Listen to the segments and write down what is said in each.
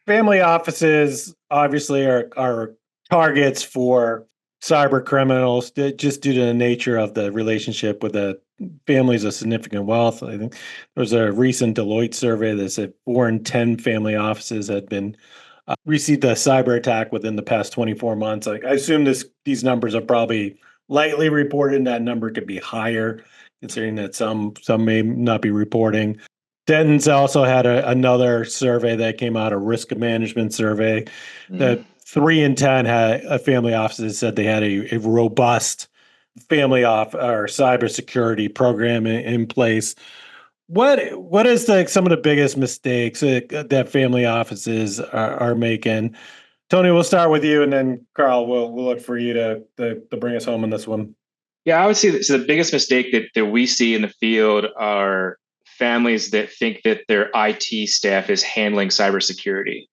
family offices obviously are targets for cyber criminals just due to the nature of the relationship with the families of significant wealth. I think there was a recent Deloitte survey that said 4 in 10 family offices had been received a cyber attack within the past 24 months. I assume these numbers are probably lightly reported, and that number could be higher, considering that some may not be reporting. Denton's also had another survey that came out, a risk management survey, that 3 in 10 had family offices said they had a robust family off or cybersecurity program in place. What is some of the biggest mistakes that family offices are making? Tony, we'll start with you, and then Carl, we'll look for you to bring us home on this one. Yeah, I would say that, so the biggest mistake that we see in the field are families that think that their IT staff is handling cybersecurity,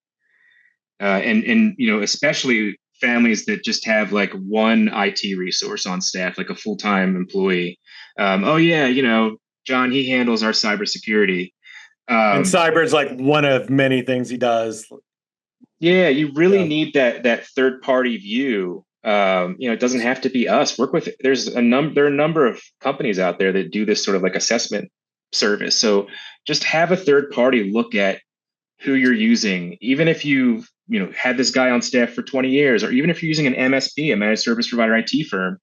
and especially families that just have like one IT resource on staff, like a full-time employee. Oh yeah, John, he handles our cybersecurity. And cyber is like one of many things he does. Yeah, you really need that third party view. It doesn't have to be us. There are a number of companies out there that do this sort of like assessment service. So just have a third party look at who you're using, even if you've had this guy on staff for 20 years, or even if you're using an MSP, a managed service provider IT firm,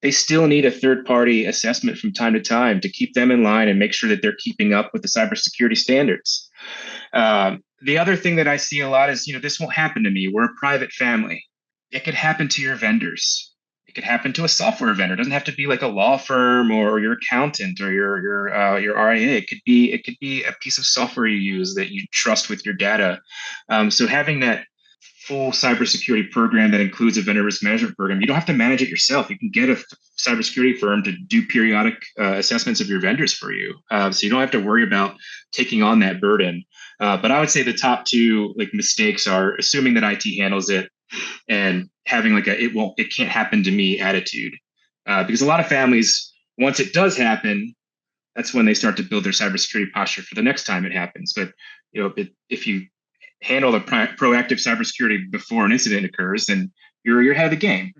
they still need a third party assessment from time to time to keep them in line and make sure that they're keeping up with the cybersecurity standards. The other thing that I see a lot is, this won't happen to me. We're a private family. It could happen to your vendors. It could happen to a software vendor. It doesn't have to be like a law firm or your accountant or your RIA. It could be a piece of software you use that you trust with your data. So having that full cybersecurity program that includes a vendor risk management program, you don't have to manage it yourself. You can get a cybersecurity firm to do periodic assessments of your vendors for you, so you don't have to worry about taking on that burden. But I would say the top two mistakes are assuming that IT handles it and having it can't happen to me attitude. Because a lot of families, once it does happen, that's when they start to build their cybersecurity posture for the next time it happens. But if you handle the proactive cybersecurity before an incident occurs, then you're ahead of the game.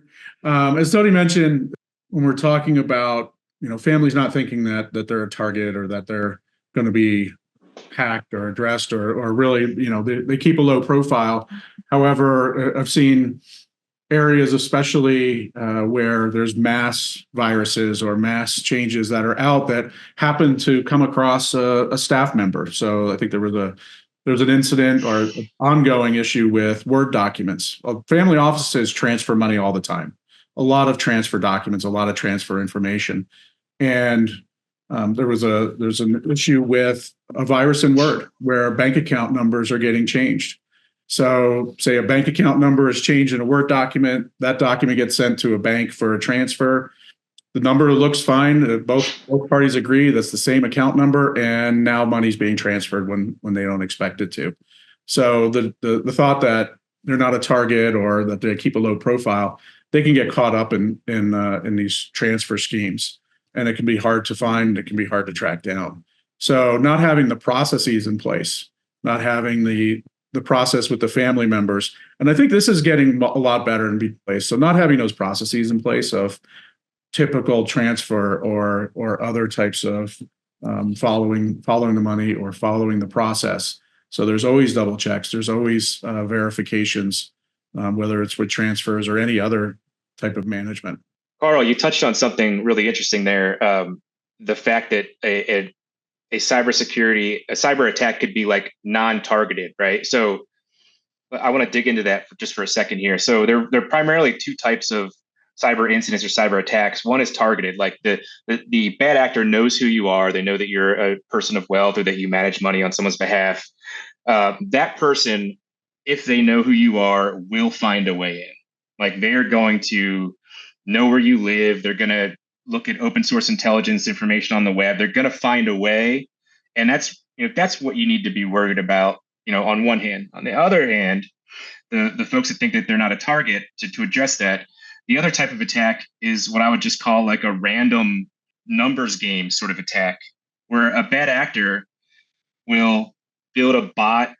As Tony mentioned, when we're talking about families not thinking that they're a target or that they're going to be hacked or addressed or really they keep a low profile. However, I've seen areas, especially where there's mass viruses or mass changes that are out that happen to come across a staff member. So I think there was an incident or an ongoing issue with Word documents. Family offices transfer money all the time. A lot of transfer documents, a lot of transfer information. And there's an issue with a virus in Word where bank account numbers are getting changed. So say a bank account number is changed in a Word document, that document gets sent to a bank for a transfer. The number looks fine. Both parties agree that's the same account number, and now money's being transferred when they don't expect it to. So the thought that they're not a target or that they keep a low profile, they can get caught up in these transfer schemes, and it can be hard to find. It can be hard to track down. So not having the processes in place, not having the process with the family members, and I think this is getting a lot better in place. So not having those processes in place of typical transfer or other types of following the money or following the process. So there's always double checks. There's always verifications, whether it's with transfers or any other type of management. Carl, you touched on something really interesting there. The fact that a cyber attack could be like non-targeted, right? So I want to dig into that just for a second here. So there are primarily two types of cyber incidents or cyber attacks. One is targeted, like the bad actor knows who you are. They know that you're a person of wealth or that you manage money on someone's behalf. That person, if they know who you are, will find a way in. Like they're going to know where you live. They're going to look at open source intelligence information on the web. They're going to find a way. And that's what you need to be worried about, on one hand. On the other hand, the folks that think that they're not a target, to address that, the other type of attack is what I would just call like a random numbers game sort of attack, where a bad actor will build a bot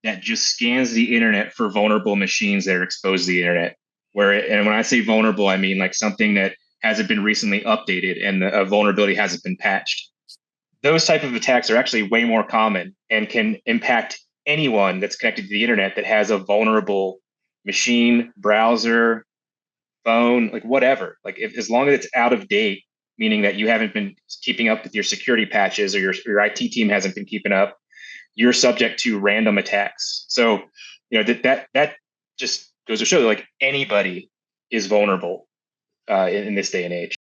that just scans the internet for vulnerable machines that are exposed to the internet. And when I say vulnerable, I mean like something that hasn't been recently updated and a vulnerability hasn't been patched. Those type of attacks are actually way more common and can impact anyone that's connected to the internet that has a vulnerable machine, browser, phone, like whatever. Like as long as it's out of date, meaning that you haven't been keeping up with your security patches or your IT team hasn't been keeping up, you're subject to random attacks. So, that just goes to show that like anybody is vulnerable in this day and age.